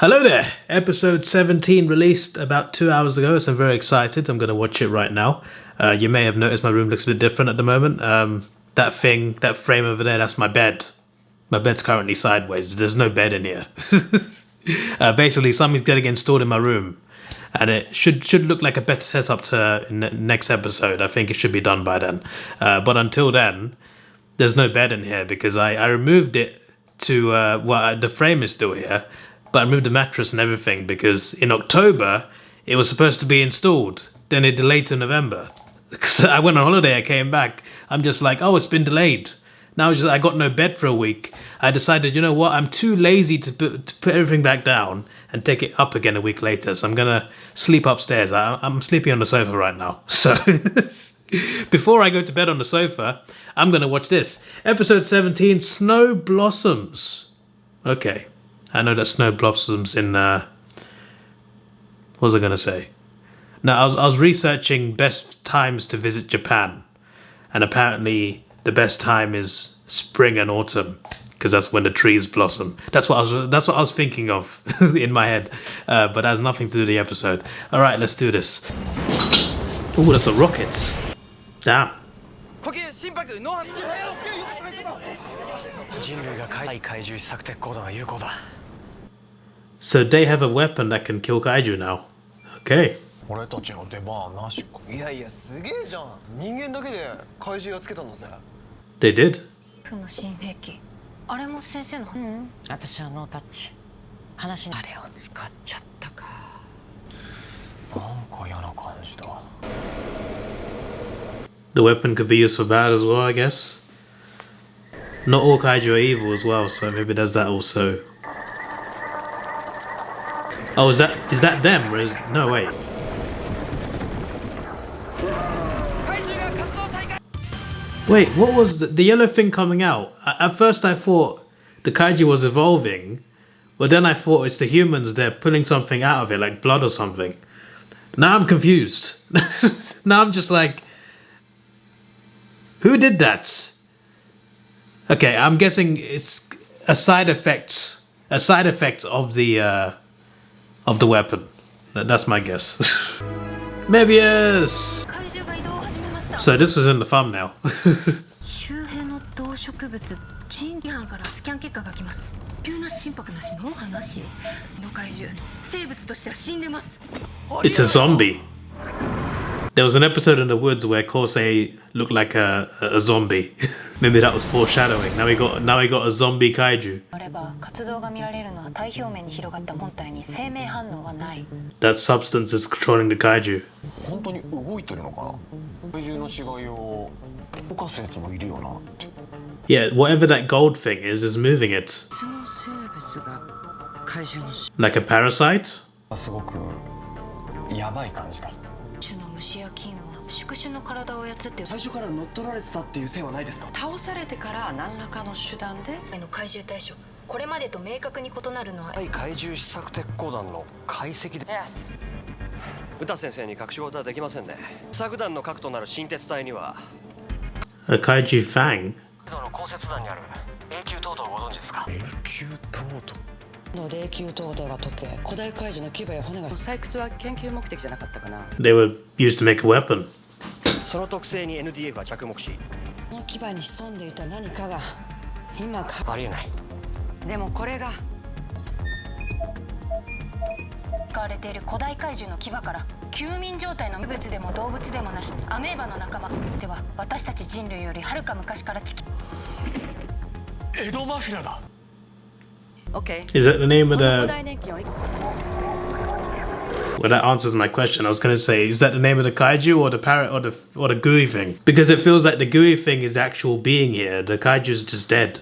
Hello there! Episode 17 released about 2 hours ago, so I'm very excited. I'm going to watch it right now. You may have noticed my room looks a bit different at the moment. That frame over there, that's my bed. My bed's currently sideways. There's no bed in here. Basically, something's getting installed in my room. And it should look like a better setup to in the next episode. I think it should be done by then. But until then, there's no bed in here because I removed it to... the frame is still here. But I moved the mattress and everything because in October, it was supposed to be installed. Then it delayed to November. Because I went on holiday, I came back. I'm just like, oh, it's been delayed. Now I got no bed for a week. I decided, you know what, I'm too lazy to put everything back down and take it up again a week later. So I'm going to sleep upstairs. I'm sleeping on the sofa right now. So before I go to bed on the sofa, I'm going to watch this. Episode 17, Snow Blossoms. Okay. I know that snow blossoms in, what was I going to say? No, I was researching best times to visit Japan. And apparently the best time is spring and autumn. Because that's when the trees blossom. That's what I was thinking of in my head. But that has nothing to do with the episode. Alright, let's do this. Ooh, that's a rocket. Damn. So they have a weapon that can kill Kaiju now. Okay. They did. The weapon could be used for bad as well, I guess. Not all Kaiju are evil as well, so maybe there's that also. Oh, is that them? Or is, no, wait. Wait, what was the yellow thing coming out? At first I thought the Kaiju was evolving, but then I thought it's the humans, they're pulling something out of it, like blood or something. Now I'm confused. Now I'm just like, who did that? Okay, I'm guessing it's a side effect of the weapon. That's my guess. Mebius! So this was in the thumbnail. It's a zombie. There was an episode in the woods where Kosei looked like a zombie. Maybe that was foreshadowing. Now we got a zombie kaiju. That substance is controlling the kaiju. Yeah, whatever that gold thing is moving it. Like a parasite? A kaiju fang? They were used to make a weapon. Okay. Is that the name of the... Well, that answers my question. I was going to say, is that the name of the kaiju or the parrot or the gooey thing? Because it feels like the gooey thing is the actual being here. The kaiju is just dead.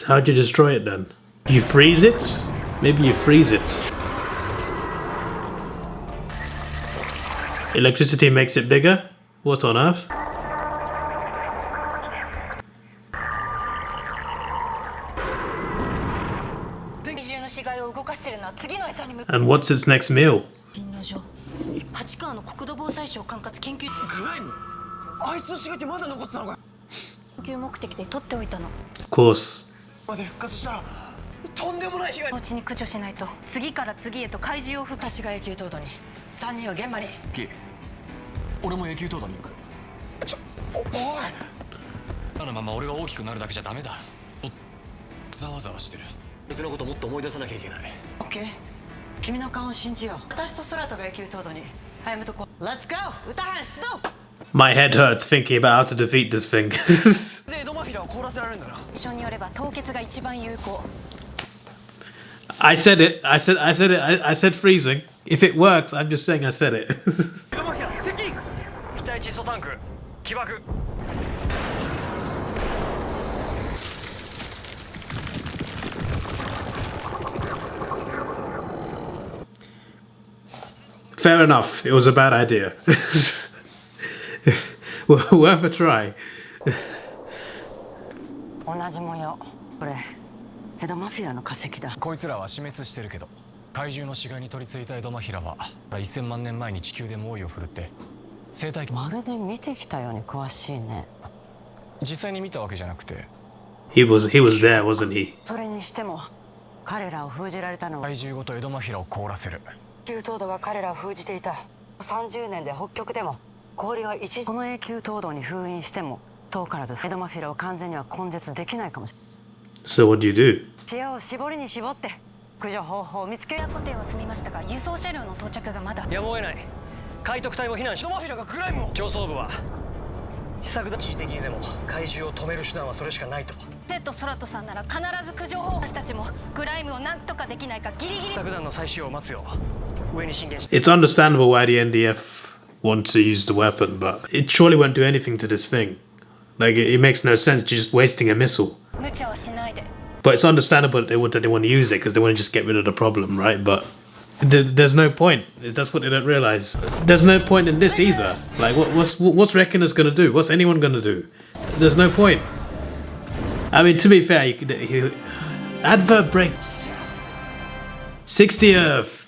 How'd you destroy it then? You freeze it? Maybe you freeze it. Electricity makes it bigger? What on earth? And what's its next meal? 8川の国土防災省管轄研究グライムあいつの死骸ってまだ残ってたのか研究目的で取っておいたの Of course. まで復活したらとんでもない被害のうちに駆除しないと次から次へと怪獣を吹く私が永久凍土に3人は現場にキー俺も永久凍土に行くおいあのまま俺が大きくなるだけじゃダメだざわざわしてる別のこともっと思い出さなきゃいけないオッケー君の顔を信じよう私と空とが永久凍土に早めとこう Let's go 歌班出動 My head hurts thinking about how to defeat this thing. でエドマフィラを凍らせられるんだな一緒によれば凍結が一番有効 I said it. I said freezing. If it works, I'm just saying I said it. エドマフィラ接近機体窒素タンク起爆 Fair enough. It was a bad idea. Worth a try. 同じ模様これエドマフィラの化石だこいつらは死滅してるけど怪獣の死骸に取り付いたエドマフィラは1000万年前に地球で猛威を振るって生態系まるで見てきたように詳しいね実際に見たわけじゃなくて He was there, wasn't he? それにしても彼らを封じられたのは怪獣ごとエドマフィラを凍らせる永久凍土が彼らを封じていた30年で北極でも氷が一時この永久凍土に封印しても遠からずエドマフィラを完全には根絶できないかもしれない So what do you do? 知恵を絞りに絞って駆除方法を見つけ固定は済みましたが輸送車両の到着がまだやむを得ない海徳隊も避難しエドマフィラがグライムを上層部は試作だ地位的にでも怪獣を止める手段はそれしかないとテッド・ソラトさんなら必ず駆除方法私たちもグライムを何とかできないかギリギリ試作弾の再使用を待つよう上に進言して It's understandable why the NDF want to use the weapon, but it surely won't do anything to this thing. Like, it makes no sense. You're just wasting a missile. 無茶はしないで But it's understandable that they want to use it because they want to just get rid of the problem, right? But there's no point. That's what they don't realize. There's no point in this either. Like, what's Reckoner's gonna do? What's anyone gonna do? There's no point. I mean, to be fair, advert break 60 Earth.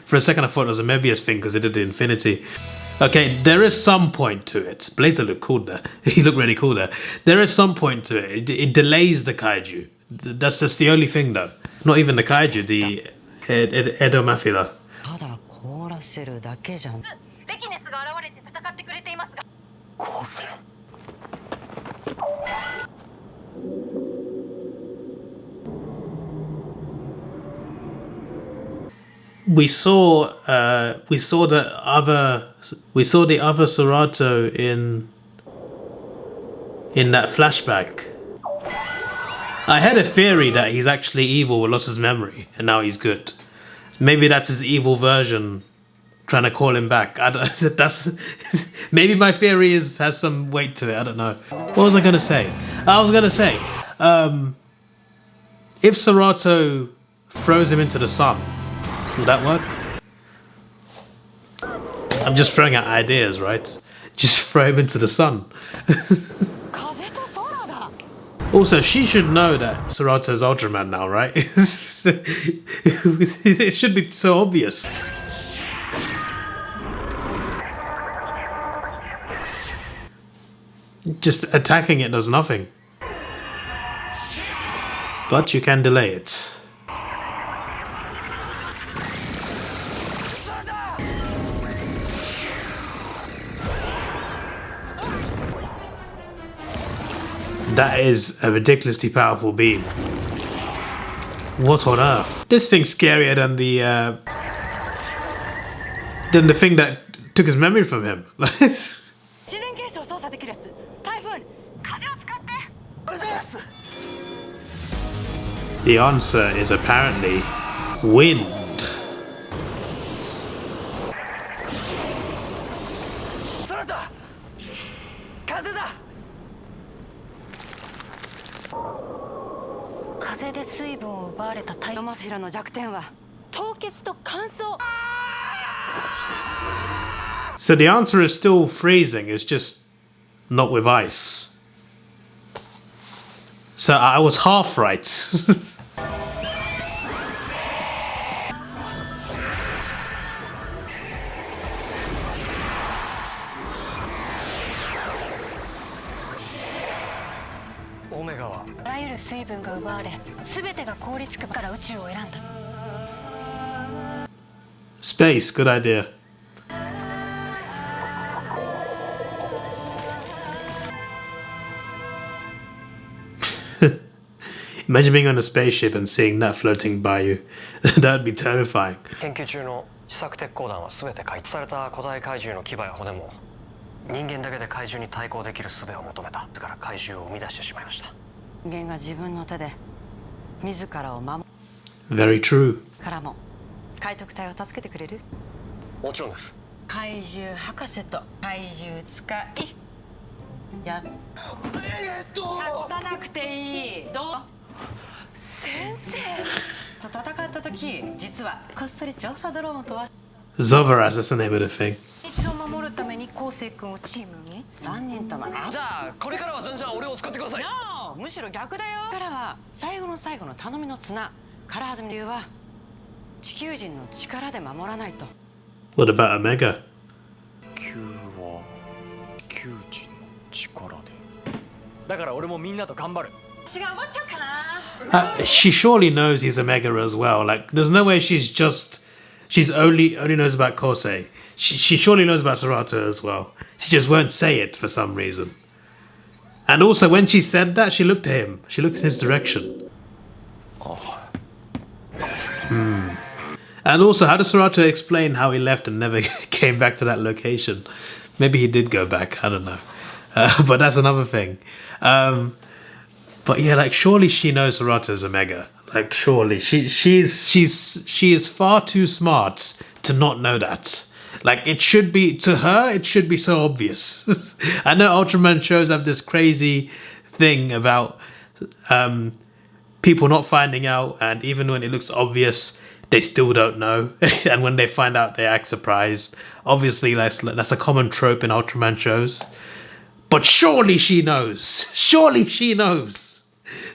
For a second, I thought it was a Mebius thing because they did the infinity. Okay, there is some point to it. Blazer looked cool there. He looked really cool there. There is some point to it. It delays the kaiju. That's just the only thing, though. Not even the kaiju, the Edomafila. ただ凍らせるだけじゃんベキネスが現れて戦ってくれていますがこうせよ We saw the other Serato in that flashback. I had a theory that he's actually evil but lost his memory and now he's good. Maybe that's his evil version trying to call him back. Maybe my theory has some weight to it. I don't know. What was I gonna say? If Serato throws him into the sun, would that work? I'm just throwing out ideas, right? Just throw him into the sun. Also, she should know that Serato's Ultraman now, right? It should be so obvious. Just attacking it does nothing. But you can delay it. That is a ridiculously powerful beam. What on earth? This thing's scarier than the thing that took his memory from him. The answer is apparently wind. So the answer is still freezing, it's just not with ice. So I was half right. ガはあらゆる水分が奪われ全てが凍りつくから宇宙を選んだ。 Space, good idea. Imagine being on a spaceship and seeing that floating by you. That would be terrifying. 研究中の試作鉄鋼弾は全て開発された古代怪獣の牙や骨も人間だけで怪獣に対抗できる術を求めた。ですから怪獣を生み出してしまいました。人間が自分の手で自らを守 Very true. るからも海徳隊を助けてくれる？もちろんです。怪獣博士と怪獣使いや隠さなくていい。どう？先生と戦った時実はこっそり調査ドローンとは Zovaras, that's the name of the thing. 秘密を守るために昴生君をチームに3人ともじゃあこれからはじゃあ俺を使ってください。 No! むしろ逆だよ。からは最後の最後の頼みの綱から始める理由は地球人の力で守らないと。 What about Omega? 球は地球人の力で。だから俺もみんなと頑張る。違う思っちゃうかな。She surely knows he's Omega as well. Like, there's no way she's only knows about Kosei. She surely knows about Serato as well. She just won't say it for some reason. And also, when she said that, she looked at him. She looked in his direction. And also, how does Serato explain how he left and never came back to that location? Maybe he did go back. I don't know. But that's another thing. But yeah, like surely she knows Serato's Omega. Like surely she is far too smart to not know that. Like it should be to her. It should be so obvious. I know Ultraman shows have this crazy thing about people not finding out, and even when it looks obvious, they still don't know. And when they find out, they act surprised. Obviously, that's a common trope in Ultraman shows. But surely she knows. Surely she knows.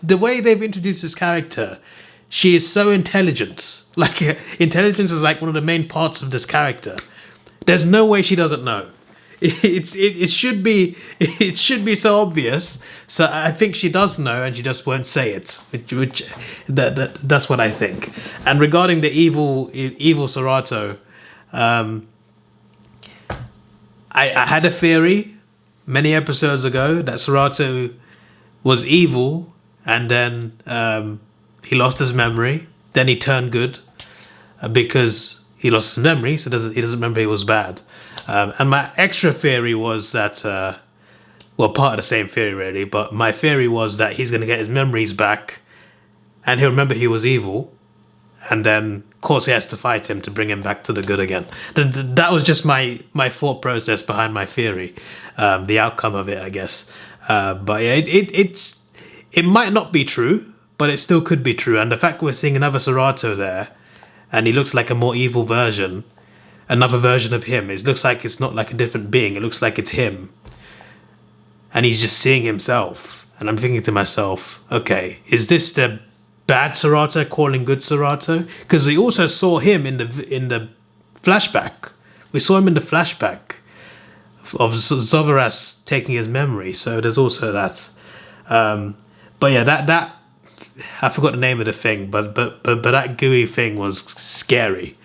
The way they've introduced this character, she is so intelligent. Like, intelligence is like one of the main parts of this character. There's no way she doesn't know. It should be so obvious. So I think she does know, and she just won't say it. That's what I think. And regarding the evil Serato, I had a theory many episodes ago that Serato was evil, and then he lost his memory. Then he turned good because he lost his memory, so he doesn't remember he was bad. And my extra theory was that, well, part of the same theory really, but my theory was that he's going to get his memories back, and he'll remember he was evil, and then of course he has to fight him to bring him back to the good again. That was just my thought process behind my theory, the outcome of it, I guess. But yeah, it might not be true, but it still could be true. And the fact we're seeing another Serato there, and he looks like a more evil version, another version of him. It looks like it's not like a different being. It looks like it's him. And he's just seeing himself. And I'm thinking to myself, okay, is this the bad Serato calling good Serato? Because we also saw him in the flashback. We saw him in the flashback of Zovaras taking his memory. So there's also that. But yeah, that I forgot the name of the thing, but that gooey thing was scary.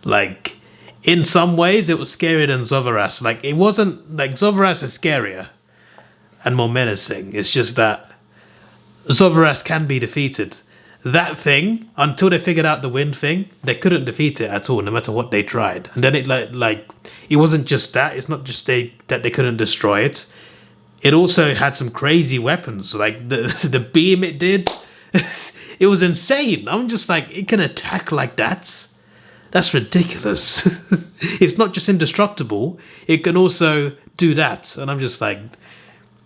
Like, in some ways, it was scarier than Zovaras. Like, it wasn't like Zovaras is scarier and more menacing. It's just that Zovaras can be defeated. That thing, until they figured out the wind thing, they couldn't defeat it at all, no matter what they tried. And then it like it wasn't just that. It's not just that they couldn't destroy it. It also had some crazy weapons, like the beam it did. It was insane. I'm just like, it can attack like that? That's ridiculous. It's not just indestructible, it can also do that. And I'm just like,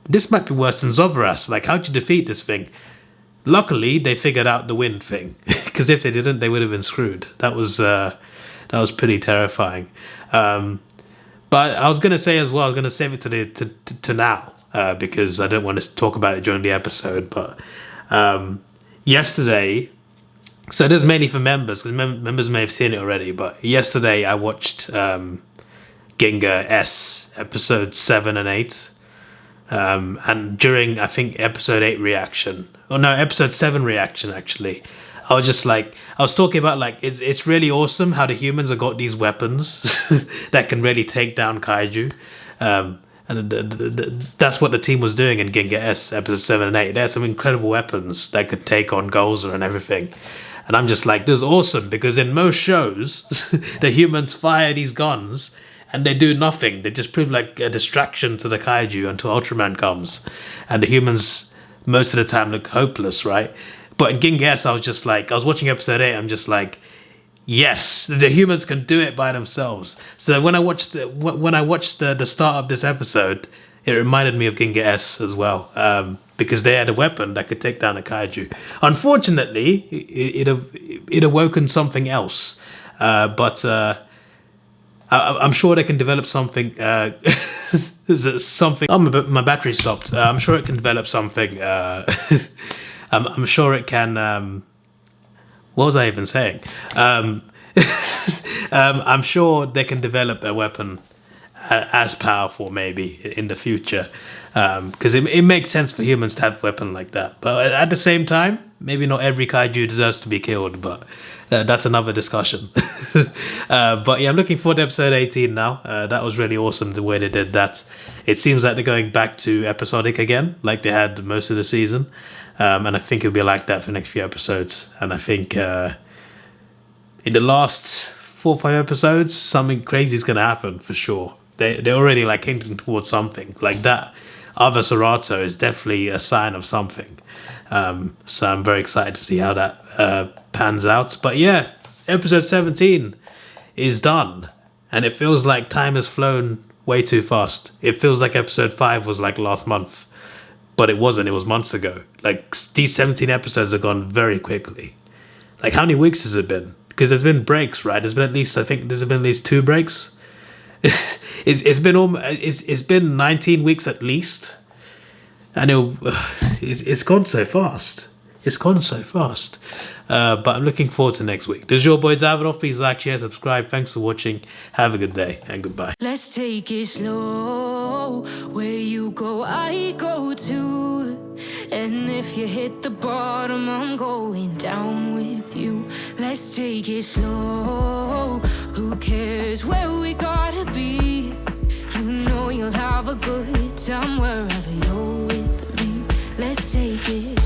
this might be worse than Zovaras. Like, how'd you defeat this thing? Luckily, they figured out the wind thing, because if they didn't, they would have been screwed. That was pretty terrifying. But I was going to say as well, I was going to save it to now. Because I don't want to talk about it during the episode, but yesterday, so it is mainly for members, because members may have seen it already, but yesterday I watched Ginga S episode 7 and 8, And during, I think, episode 8 reaction, or no, episode 7 reaction, actually, I was just like, I was talking about like, it's really awesome how the humans have got these weapons that can really take down kaiju. And that's what the team was doing in Ginga S episode 7 and 8. They had some incredible weapons that could take on Gozer and everything. And I'm just like, this is awesome, because in most shows, the humans fire these guns and they do nothing. They just prove like a distraction to the kaiju until Ultraman comes. And the humans, most of the time, look hopeless, right? But in Ginga S, I was just like, I was watching episode 8, I'm just like, yes, the humans can do it by themselves. So when I watched the start of this episode, it reminded me of Ginga S as well, because they had a weapon that could take down a kaiju. Unfortunately, it awoken something else, but I'm sure they can develop something. Something. Oh, my battery stopped. I'm sure it can develop something. I'm sure it can. What was I even saying? I'm sure they can develop a weapon as powerful maybe in the future, because it makes sense for humans to have a weapon like that. But at the same time, maybe not every kaiju deserves to be killed, but that's another discussion. But yeah, I'm looking forward to episode 18 now. That was really awesome the way they did that. It seems like they're going back to episodic again, like they had most of the season. And I think it'll be like that for the next few episodes. And I think in the last 4 or 5 episodes, something crazy is going to happen for sure. They're already like hinting towards something. Like that other Serato is definitely a sign of something. So I'm very excited to see how that pans out. But yeah, episode 17 is done. And it feels like time has flown way too fast. It feels like episode 5 was like last month. But it wasn't, it was months ago. Like, these 17 episodes have gone very quickly. Like, how many weeks has it been? Because there's been breaks, right? There's been at least, I think there's been at least 2 breaks. It's been 19 weeks at least. And it's gone so fast. It's gone so fast. But I'm looking forward to next week. This is your boy Davidoff. Please like, share, subscribe. Thanks for watching. Have a good day and goodbye. Let's take it slow. Where you go, I go too. And if you hit the bottom, I'm going down with you. Let's take it slow. Who cares where we gotta be? You know you'll have a good time wherever you're with me. Let's take it